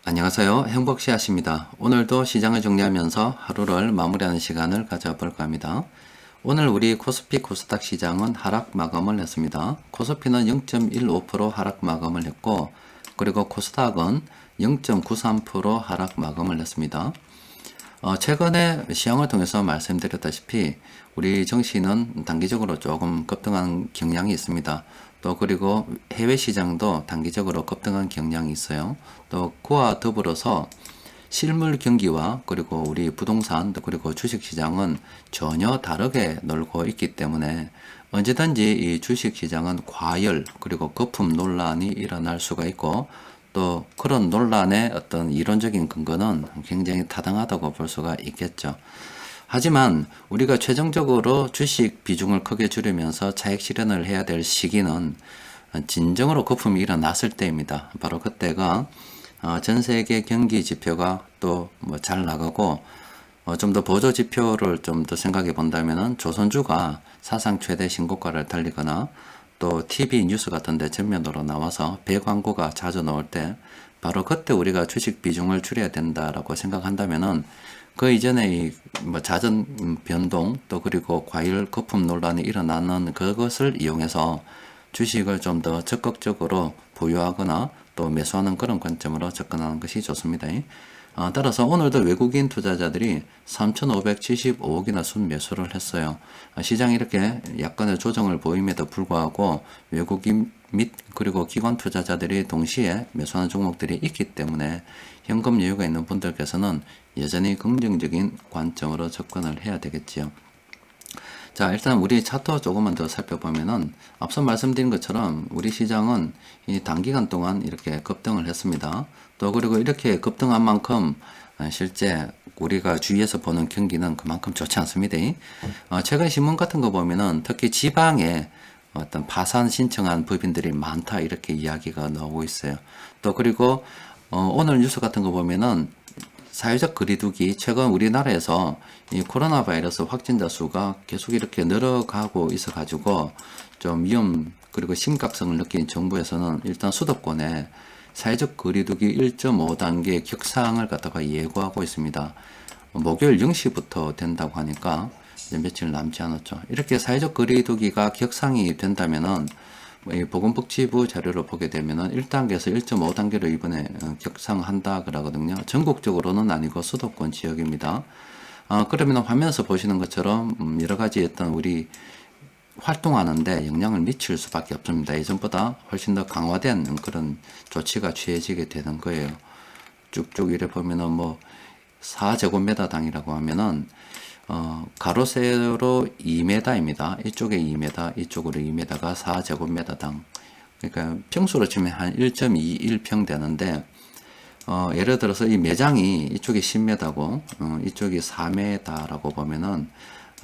안녕하세요. 행복씨앗입니다. 오늘도 시장을 정리하면서 하루를 마무리하는 시간을 가져볼까 합니다. 오늘 우리 코스피 코스닥 시장은 하락 마감을 했습니다. 코스피는 0.15% 하락 마감을 했고, 그리고 코스닥은 0.93% 하락 마감을 했습니다. 최근에 시황을 통해서 말씀드렸다시피 우리 증시는 단기적으로 조금 급등한 경향이 있습니다. 또 그리고 해외 시장도 단기적으로 급등한 경향이 있어요. 또 그와 더불어서 실물 경기와 그리고 우리 부동산 또 그리고 주식 시장은 전혀 다르게 놀고 있기 때문에 언제든지 이 주식 시장은 과열 그리고 거품 논란이 일어날 수가 있고, 또 그런 논란의 어떤 이론적인 근거는 굉장히 타당하다고 볼 수가 있겠죠. 하지만 우리가 최종적으로 주식 비중을 크게 줄이면서 차익 실현을 해야 될 시기는 진정으로 거품이 일어났을 때입니다. 바로 그때가 전 세계 경기 지표가 또 뭐 잘 나가고, 좀 더 보조 지표를 좀 더 생각해 본다면은 조선주가 사상 최대 신고가를 달리거나, 또 TV 뉴스 같은 데 전면으로 나와서 배 광고가 자주 나올 때 바로 그때 우리가 주식 비중을 줄여야 된다라고 생각한다면은, 그 이전에 이뭐 잦은 변동 또 그리고 과일 거품 논란이 일어나는 그것을 이용해서 주식을 좀 더 적극적으로 보유하거나 또 매수하는 그런 관점으로 접근하는 것이 좋습니다. 따라서 오늘도 외국인 투자자들이 3,575억이나 순매수를 했어요. 시장이 이렇게 약간의 조정을 보임에도 불구하고 외국인 및 그리고 기관 투자자들이 동시에 매수하는 종목들이 있기 때문에 현금 여유가 있는 분들께서는 여전히 긍정적인 관점으로 접근을 해야 되겠지요. 자, 일단 우리 차트 조금만 더 살펴보면은 앞서 말씀드린 것처럼 우리 시장은 이 단기간 동안 이렇게 급등을 했습니다. 또 그리고 이렇게 급등한 만큼 실제 우리가 주위에서 보는 경기는 그만큼 좋지 않습니다. 최근 신문 같은 거 보면은 특히 지방에 어떤 파산 신청한 법인들이 많다 이렇게 이야기가 나오고 있어요. 또 그리고 오늘 뉴스 같은 거 보면은 사회적 거리두기, 최근 우리나라에서 이 코로나 바이러스 확진자 수가 계속 이렇게 늘어가고 있어 가지고 좀 위험 그리고 심각성을 느낀 정부에서는 일단 수도권에 사회적 거리두기 1.5단계 격상을 갖다가 예고하고 있습니다. 목요일 0시부터 된다고 하니까 이제 며칠 남지 않았죠. 이렇게 사회적 거리두기가 격상이 된다면은 보건복지부 자료를 보게 되면은 1단계에서 1.5단계로 이번에 격상한다 그러거든요. 전국적으로는 아니고 수도권 지역입니다. 그러면 화면에서 보시는 것처럼 여러 가지 어떤 우리 활동하는데 영향을 미칠 수밖에 없습니다. 예전보다 훨씬 더 강화된 그런 조치가 취해지게 되는 거예요. 쭉쭉 이래 보면은 뭐 4제곱미터당이라고 하면은 가로 세로 2m입니다. 이쪽에 2m, 이쪽으로 2m가 4제곱미터당. 그러니까 평수로 치면 한 1.21평 되는데, 예를 들어서 이 매장이 이쪽이 10m고, 이쪽이 4m라고 보면은,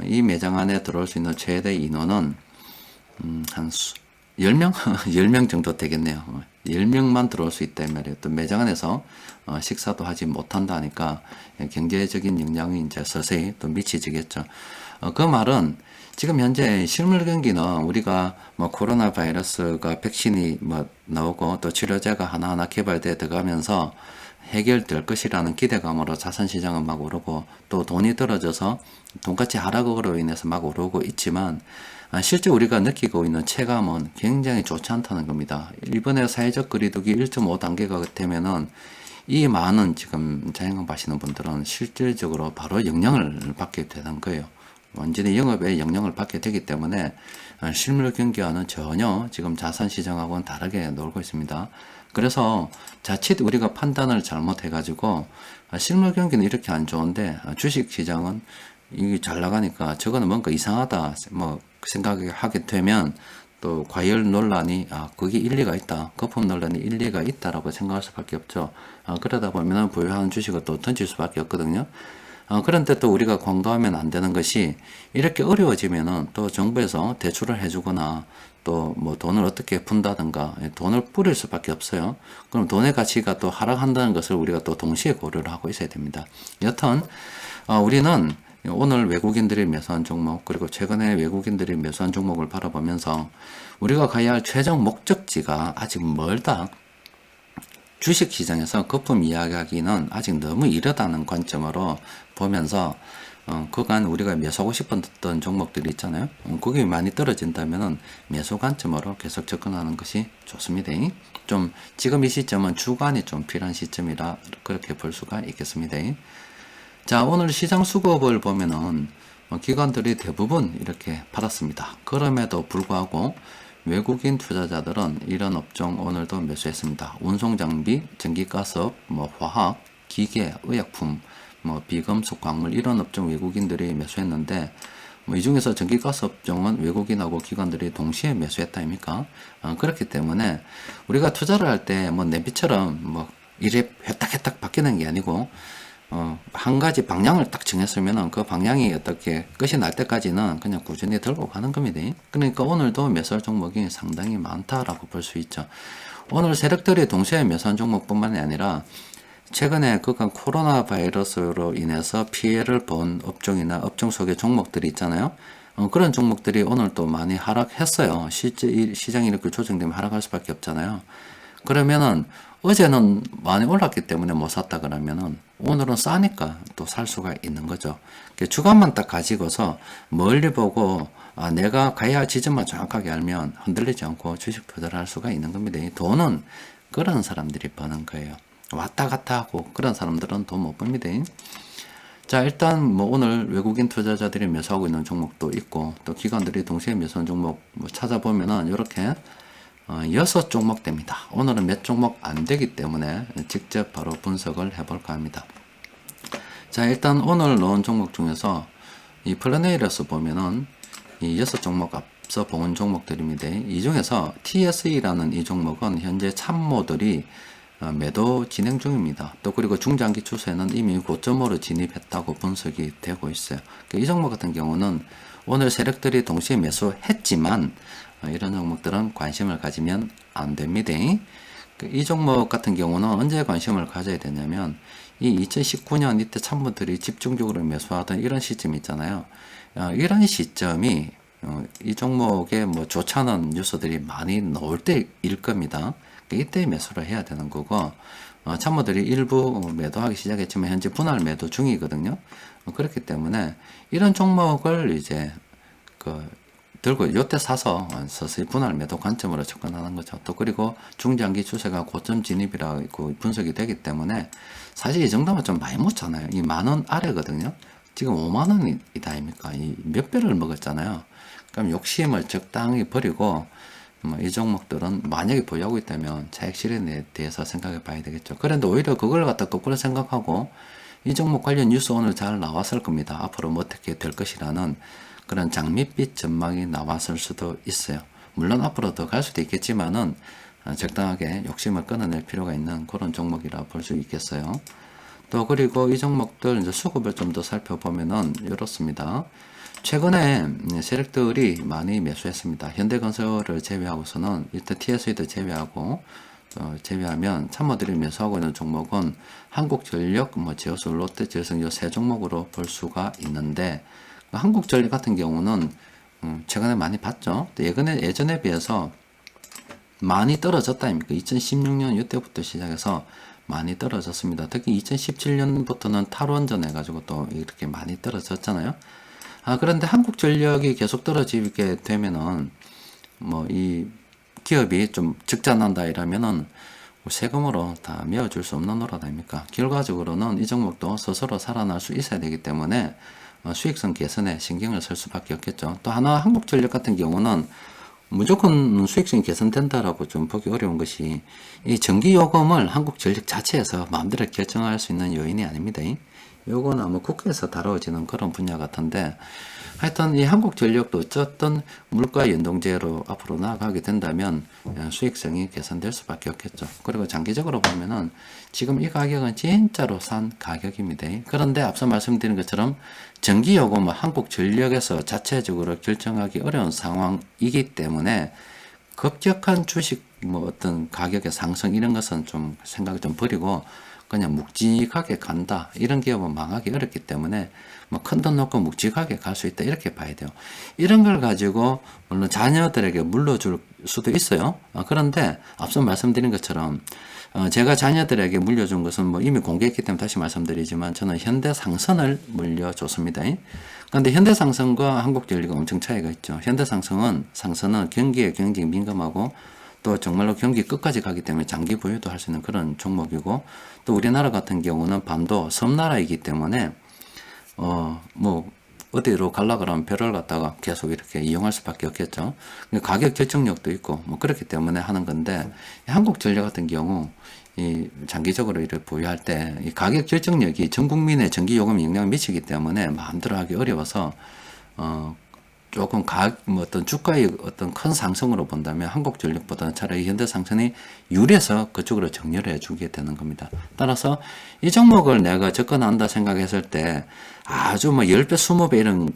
이 매장 안에 들어올 수 있는 최대 인원은, 한 10명? 10명 정도 되겠네요. 10명만 들어올 수 있다 이 말이에요. 또 매장 안에서 식사도 하지 못한다 하니까 경제적인 영향이 이제 서서히 또 미치지겠죠. 그 말은 지금 현재 실물 경기는 우리가 뭐 코로나 바이러스가 백신이 뭐 나오고 또 치료제가 하나하나 개발돼 들어가면서 해결될 것이라는 기대감으로 자산시장은 막 오르고, 또 돈이 떨어져서 돈가치 하락으로 인해서 막 오르고 있지만, 실제 우리가 느끼고 있는 체감은 굉장히 좋지 않다는 겁니다. 이번에 사회적 거리두기 1.5단계가 되면은 이 많은 지금 자영업 하시는 분들은 실질적으로 바로 영향을 받게 되는 거예요. 완전히 영업에 영향을 받게 되기 때문에 실물 경기와는 전혀 지금 자산시장하고는 다르게 놀고 있습니다. 그래서 자칫 우리가 판단을 잘못해가지고 실물 경기는 이렇게 안 좋은데 주식시장은 이게 잘 나가니까 저거는 뭔가 이상하다 뭐 생각하게 되면, 또 과열 논란이 그게 일리가 있다, 거품 논란이 일리가 있다라고 생각할 수밖에 없죠. 그러다 보면 보유하는 주식을 또 던질 수밖에 없거든요. 그런데 또 우리가 공감하면 안 되는 것이, 이렇게 어려워지면은 또 정부에서 대출을 해주거나 또 뭐 돈을 어떻게 푼다든가 돈을 뿌릴 수밖에 없어요. 그럼 돈의 가치가 또 하락한다는 것을 우리가 또 동시에 고려를 하고 있어야 됩니다. 여튼 우리는 오늘 외국인들이 매수한 종목, 그리고 최근에 외국인들이 매수한 종목을 바라보면서 우리가 가야 할 최종 목적지가 아직 멀다, 주식시장에서 거품 이야기하기는 아직 너무 이르다는 관점으로 보면서 그간 우리가 매수하고 싶었던 종목들이 있잖아요. 그게 많이 떨어진다면은 매수 관점으로 계속 접근하는 것이 좋습니다. 좀 지금 이 시점은 주간이 좀 필요한 시점이라 그렇게 볼 수가 있겠습니다. 자, 오늘 시장 수급을 보면은 기관들이 대부분 이렇게 팔았습니다. 그럼에도 불구하고 외국인 투자자들은 이런 업종 오늘도 매수했습니다. 운송장비, 전기가스업, 화학, 기계, 의약품, 비금속, 광물 이런 업종 외국인들이 매수했는데 이 중에서 전기가스 업종은 외국인하고 기관들이 동시에 매수했다 아닙니까? 그렇기 때문에 우리가 투자를 할 때 내비처럼 이래 회딱회딱 바뀌는 게 아니고 한 가지 방향을 딱 정했으면은 그 방향이 어떻게 끝이 날 때까지는 그냥 꾸준히 들고 가는 겁니다. 그러니까 오늘도 매수할 종목이 상당히 많다라고 볼 수 있죠. 오늘 세력들이 동시에 매수한 종목뿐만이 아니라 최근에 그간 코로나 바이러스로 인해서 피해를 본 업종이나 업종 속의 종목들이 있잖아요. 그런 종목들이 오늘 또 많이 하락했어요. 실제 시장이 이렇게 조정되면 하락할 수밖에 없잖아요. 그러면은 어제는 많이 올랐기 때문에 못 샀다 그러면은 오늘은 싸니까 또 살 수가 있는 거죠. 주간만 딱 가지고서 멀리 보고 내가 가야 할 지점만 정확하게 알면 흔들리지 않고 주식 투자를 할 수가 있는 겁니다. 돈은 그런 사람들이 버는 거예요. 왔다 갔다 하고 그런 사람들은 돈 못 법니다. 자, 일단 오늘 외국인 투자자들이 매수하고 있는 종목도 있고 또 기관들이 동시에 매수한 종목 찾아보면은 이렇게 6종목 됩니다. 오늘은 몇 종목 안 되기 때문에 직접 바로 분석을 해볼까 합니다. 자, 일단 오늘 넣은 종목 중에서 이 플래네일에서 보면은 이 6종목 앞서 본 종목들입니다. 이 중에서 TSE라는 이 종목은 현재 참모들이 매도 진행 중입니다. 또 그리고 중장기 추세는 이미 고점으로 진입했다고 분석이 되고 있어요. 이 종목 같은 경우는 오늘 세력들이 동시에 매수했지만 이런 종목들은 관심을 가지면 안 됩니다. 이 종목 같은 경우는 언제 관심을 가져야 되냐면 이 2019년 이때 참모들이 집중적으로 매수하던 이런 시점 있잖아요. 이런 시점이 이 종목에 좋지 않은 뉴스들이 많이 나올 때일 겁니다. 이때 매수를 해야 되는 거고 참모들이 일부 매도하기 시작했지만 현재 분할 매도 중이거든요. 그렇기 때문에 이런 종목을 이제 들고 요때 사서 서서히 분할 매도 관점으로 접근하는 거죠. 또 그리고 중장기 추세가 고점 진입이라고 분석이 되기 때문에 사실 이 정도면 좀 많이 묻잖아요. 이 10,000원 아래거든요. 지금 50,000원이다 아닙니까? 이 몇 배를 먹었잖아요. 그럼 욕심을 적당히 버리고 이 종목들은 만약에 보유하고 있다면 차익 실현에 대해서 생각해 봐야 되겠죠. 그런데 오히려 그걸 갖다 거꾸로 생각하고 이 종목 관련 뉴스 오늘 잘 나왔을 겁니다. 앞으로 어떻게 될 것이라는 그런 장밋빛 전망이 나왔을 수도 있어요. 물론 앞으로 더 갈 수도 있겠지만은 적당하게 욕심을 끊어낼 필요가 있는 그런 종목이라 볼 수 있겠어요. 또 그리고 이 종목들 이제 수급을 좀 더 살펴보면은 이렇습니다. 최근에 세력들이 많이 매수했습니다. 현대건설을 제외하고서는 일단 TSE도 제외하면 참모들이 매수하고 있는 종목은 한국전력, 제어솔, 롯데, 제어성 이 세 종목으로 볼 수가 있는데 한국전력 같은 경우는 최근에 많이 봤죠. 예전에 비해서 많이 떨어졌다 아닙니까? 2016년 이때부터 시작해서 많이 떨어졌습니다. 특히 2017년부터는 탈원전 해가지고 또 이렇게 많이 떨어졌잖아요. 그런데 한국전력이 계속 떨어지게 되면은 이 기업이 좀 적자 난다 이러면은 세금으로 다 메워줄 수 없는 노릇 아닙니까? 결과적으로는 이 종목도 스스로 살아날 수 있어야 되기 때문에 수익성 개선에 신경을 쓸 수밖에 없겠죠. 또 하나 한국전력 같은 경우는 무조건 수익성이 개선된다라고 좀 보기 어려운 것이 이 전기요금을 한국전력 자체에서 마음대로 결정할 수 있는 요인이 아닙니다. 요건 아마 국회에서 다뤄지는 그런 분야 같은데 하여튼 이 한국전력도 어쨌든 물가 연동제로 앞으로 나아가게 된다면 수익성이 개선될 수밖에 없겠죠. 그리고 장기적으로 보면은 지금 이 가격은 진짜로 싼 가격입니다. 그런데 앞서 말씀드린 것처럼 전기요금은 한국전력에서 자체적으로 결정하기 어려운 상황이기 때문에 급격한 주식 어떤 가격의 상승 이런 것은 좀 생각을 좀 버리고 그냥 묵직하게 간다. 이런 기업은 망하기 어렵기 때문에 큰 돈 넣고 묵직하게 갈 수 있다. 이렇게 봐야 돼요. 이런 걸 가지고 물론 자녀들에게 물려줄 수도 있어요. 그런데 앞서 말씀드린 것처럼 제가 자녀들에게 물려준 것은 뭐 이미 공개했기 때문에 다시 말씀드리지만 저는 현대상선을 물려줬습니다. 그런데 현대상선과 한국전력이 엄청 차이가 있죠. 현대상선은 경기에 굉장히 민감하고 또 정말로 경기 끝까지 가기 때문에 장기 보유도 할 수 있는 그런 종목이고, 또 우리나라 같은 경우는 반도 섬나라이기 때문에 뭐 어디로 가려 그러면 배를 갖다가 계속 이렇게 이용할 수밖에 없겠죠. 가격 결정력도 있고 뭐 그렇기 때문에 하는 건데, 한국전력 같은 경우 이 장기적으로 이를 보유할 때 이 가격 결정력이 전 국민의 전기 요금에 영향을 미치기 때문에 마음대로 하기 어려워서 조금 뭐 어떤 주가의 어떤 큰 상승으로 본다면 한국전력보다는 차라리 현대상선이 유리해서 그쪽으로 정렬해 주게 되는 겁니다. 따라서 이 종목을 내가 접근한다 생각했을 때 아주 뭐 10배, 20배 이런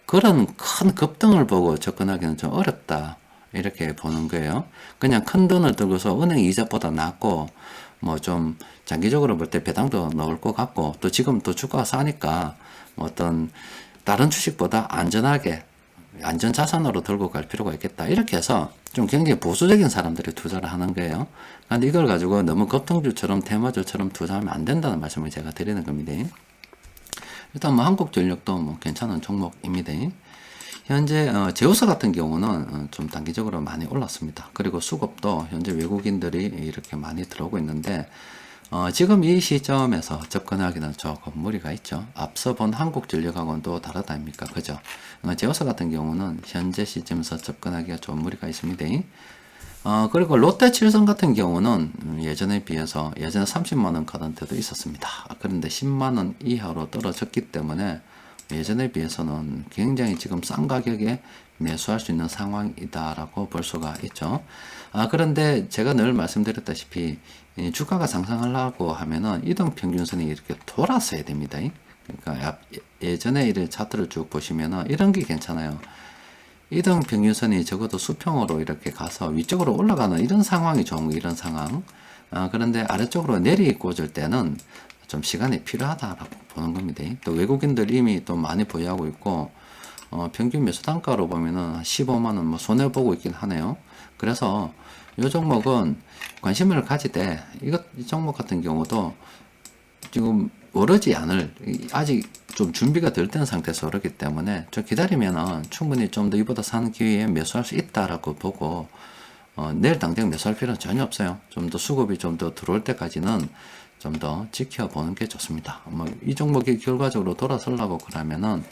그런 큰 급등을 보고 접근하기는 좀 어렵다, 이렇게 보는 거예요. 그냥 큰 돈을 들고서 은행 이자보다 낮고 뭐 좀 장기적으로 볼 때 배당도 넣을 것 같고, 또 지금 또 주가가 싸니까 뭐 어떤 다른 주식보다 안전하게 안전자산으로 들고 갈 필요가 있겠다, 이렇게 해서 좀 굉장히 보수적인 사람들이 투자를 하는 거예요. 그런데 이걸 가지고 너무 급등주처럼 테마주처럼 투자하면 안 된다는 말씀을 제가 드리는 겁니다. 일단 뭐 한국전력도 뭐 괜찮은 종목입니다. 현재 제우스 같은 경우는 좀 단기적으로 많이 올랐습니다. 그리고 수급도 현재 외국인들이 이렇게 많이 들어오고 있는데 지금 이 시점에서 접근하기는 조금 무리가 있죠. 앞서 본 한국전력하고는 또 다르다 아닙니까? 그죠? 제우스 같은 경우는 현재 시점에서 접근하기가 좀 무리가 있습니다. 그리고 롯데칠성 같은 경우는 예전에 비해서 예전에 30만원 가던 때도 있었습니다. 그런데 10만원 이하로 떨어졌기 때문에 예전에 비해서는 굉장히 지금 싼 가격에 매수할 수 있는 상황이다라고 볼 수가 있죠. 그런데 제가 늘 말씀드렸다시피 주가가 상승하려고 하면은 이동평균선이 이렇게 돌았어야 됩니다. 그러니까 예전에 이런 차트를 쭉 보시면은 이런 게 괜찮아요. 이동평균선이 적어도 수평으로 이렇게 가서 위쪽으로 올라가는 이런 상황이 좋은 거, 이런 상황. 그런데 아래쪽으로 내리꽂을 때는 좀 시간이 필요하다라고 보는 겁니다. 또 외국인들 이미 또 많이 보유하고 있고, 평균 매수 단가로 보면은 15만원 뭐 손해보고 있긴 하네요. 그래서 이 종목은 관심을 가지되, 이 종목 같은 경우도 지금 오르지 않을, 아직 좀 준비가 덜 된 상태에서 오르기 때문에 좀 기다리면은 충분히 좀 더 이보다 사는 기회에 매수할 수 있다라고 보고, 내일 당장 매수할 필요는 전혀 없어요. 좀 더 수급이 좀 더 들어올 때까지는 좀 더 지켜보는 게 좋습니다. 뭐 이 종목이 결과적으로 돌아서려고 그러면은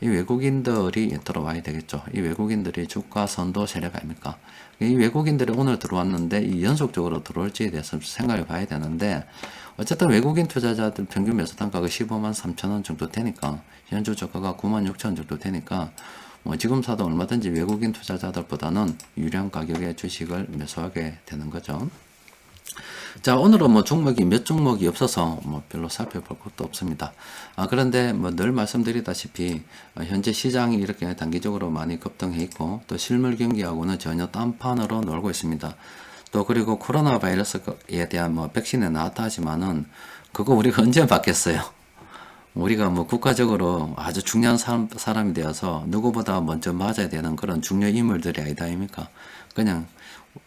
이 외국인들이 들어와야 되겠죠. 이 외국인들이 주가 선도 세력 아닙니까? 이 외국인들이 오늘 들어왔는데 이 연속적으로 들어올지에 대해서 생각해 봐야 되는데, 어쨌든 외국인 투자자들 평균 매수 단가가 15만 3천 원 정도 되니까, 현재 저가가 9만 6천 원 정도 되니까 뭐 지금 사도 얼마든지 외국인 투자자들보다는 유리한 가격의 주식을 매수하게 되는 거죠. 자, 오늘은 뭐 종목이 몇 종목이 없어서 뭐 별로 살펴볼 것도 없습니다. 그런데 뭐 늘 말씀드리다시피 현재 시장이 이렇게 단기적으로 많이 급등해 있고, 또 실물 경기하고는 전혀 딴판으로 놀고 있습니다. 또 그리고 코로나 바이러스에 대한 뭐 백신이 나왔다 하지만은 그거 우리가 언제 받겠어요? 우리가 뭐 국가적으로 아주 중요한 사람이 되어서 누구보다 먼저 맞아야 되는 그런 중요 인물들이 아니다 아닙니까? 그냥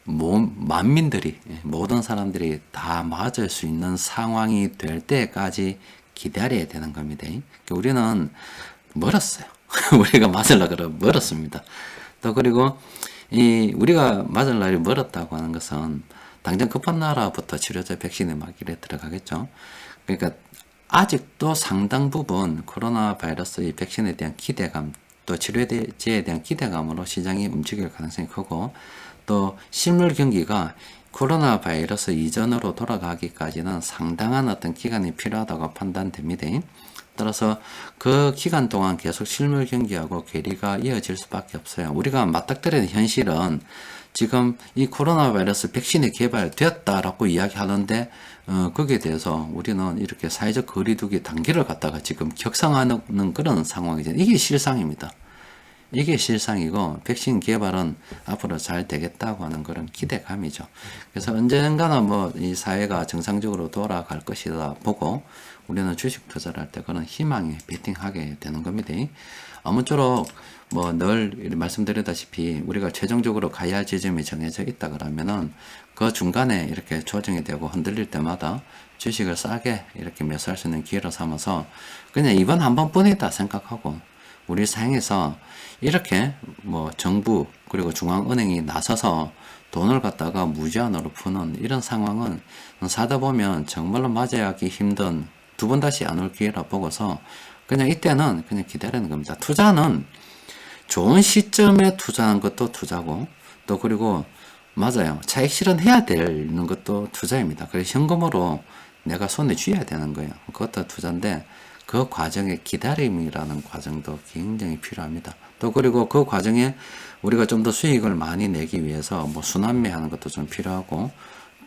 만민들이, 모든 사람들이 다 맞을 수 있는 상황이 될 때까지 기다려야 되는 겁니다. 우리는 멀었어요. 우리가 맞으려고 그러면 멀었습니다. 또 그리고 우리가 맞을 날이 멀었다고 하는 것은 당장 급한 나라부터 치료제 백신이 막 이래 들어가겠죠. 그러니까 아직도 상당 부분 코로나 바이러스 백신에 대한 기대감, 또 치료제에 대한 기대감으로 시장이 움직일 가능성이 크고, 또 실물 경기가 코로나 바이러스 이전으로 돌아가기까지는 상당한 어떤 기간이 필요하다고 판단됩니다. 따라서 그 기간 동안 계속 실물 경기하고 괴리가 이어질 수밖에 없어요. 우리가 맞닥뜨리는 현실은 지금 이 코로나 바이러스 백신이 개발되었다라고 이야기하는데, 거기에 대해서 우리는 이렇게 사회적 거리두기 단계를 갖다가 지금 격상하는 그런 상황이죠. 이게 실상입니다. 이게 실상이고 백신 개발은 앞으로 잘 되겠다고 하는 그런 기대감이죠. 그래서 언젠가는 뭐 이 사회가 정상적으로 돌아갈 것이다 보고 우리는 주식 투자를 할 때 그런 희망에 베팅하게 되는 겁니다. 아무쪼록 뭐 늘 말씀드렸다시피 우리가 최종적으로 가야 할 지점이 정해져 있다 그러면은 그 중간에 이렇게 조정이 되고 흔들릴 때마다 주식을 싸게 이렇게 매수할 수 있는 기회로 삼아서 그냥 이번 한 번뿐이다 생각하고 우리 사행에서 이렇게 뭐 정부 그리고 중앙은행이 나서서 돈을 갖다가 무제한으로 푸는 이런 상황은 사다 보면 정말로 맞이하기 힘든 두 번 다시 안 올 기회라 보고서 그냥 이때는 그냥 기다리는 겁니다. 투자는 좋은 시점에 투자하는 것도 투자고 또 그리고 맞아요. 차익 실현해야 되는 것도 투자입니다. 그래서 현금으로 내가 손에 쥐어야 되는 거예요. 그것도 투자인데 그 과정의 기다림이라는 과정도 굉장히 필요합니다. 또 그리고 그 과정에 우리가 좀 더 수익을 많이 내기 위해서 뭐 순환매하는 것도 좀 필요하고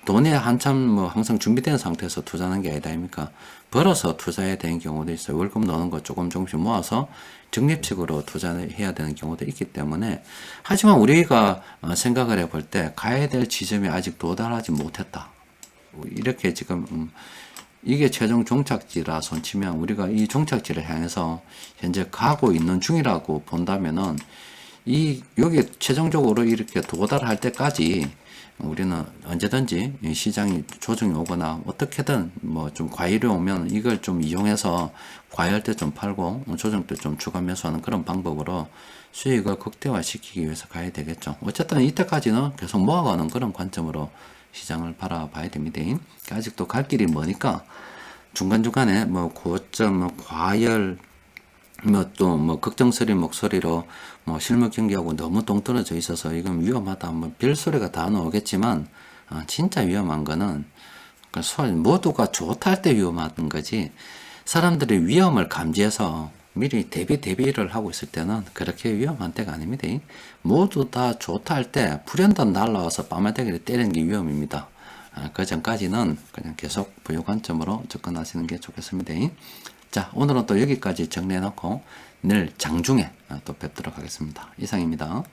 돈이 한참 뭐 항상 준비된 상태에서 투자하는 게 아니다 아닙니까? 벌어서 투자해야 되는 경우도 있어요. 월급 넣는 거 조금씩 모아서 적립식으로 투자해야 되는 경우도 있기 때문에 하지만 우리가 생각을 해볼 때 가야 될 지점에 아직 도달하지 못했다. 이렇게 지금 이게 최종 종착지라 손치면 우리가 이 종착지를 향해서 현재 가고 있는 중이라고 본다면은 여기 최종적으로 이렇게 도달할 때까지 우리는 언제든지 시장이 조정이 오거나 어떻게든 뭐 좀 과열이 오면 이걸 좀 이용해서 과열 때 좀 팔고 조정 때 좀 추가 매수하는 그런 방법으로 수익을 극대화시키기 위해서 가야 되겠죠. 어쨌든 이때까지는 계속 모아가는 그런 관점으로 시장을 바라봐야 됩니다. 아직도 갈 길이 머니까 중간중간에 뭐 고점, 뭐 과열, 뭐 또 뭐 걱정스러운 목소리로 뭐 실물 경기하고 너무 동떨어져 있어서 이건 위험하다. 뭐 별소리가 다 나오겠지만 진짜 위험한 거는 모두가 좋다 할 때 위험한 거지. 사람들이 위험을 감지해서 미리 대비를 하고 있을 때는 그렇게 위험한 때가 아닙니다. 모두 다 좋다 할 때 불현듯 날라와서 빠마대기를 때리는 게 위험입니다. 그 전까지는 그냥 계속 부유 관점으로 접근하시는 게 좋겠습니다. 자, 오늘은 또 여기까지 정리해 놓고 내일 장중에 또 뵙도록 하겠습니다. 이상입니다.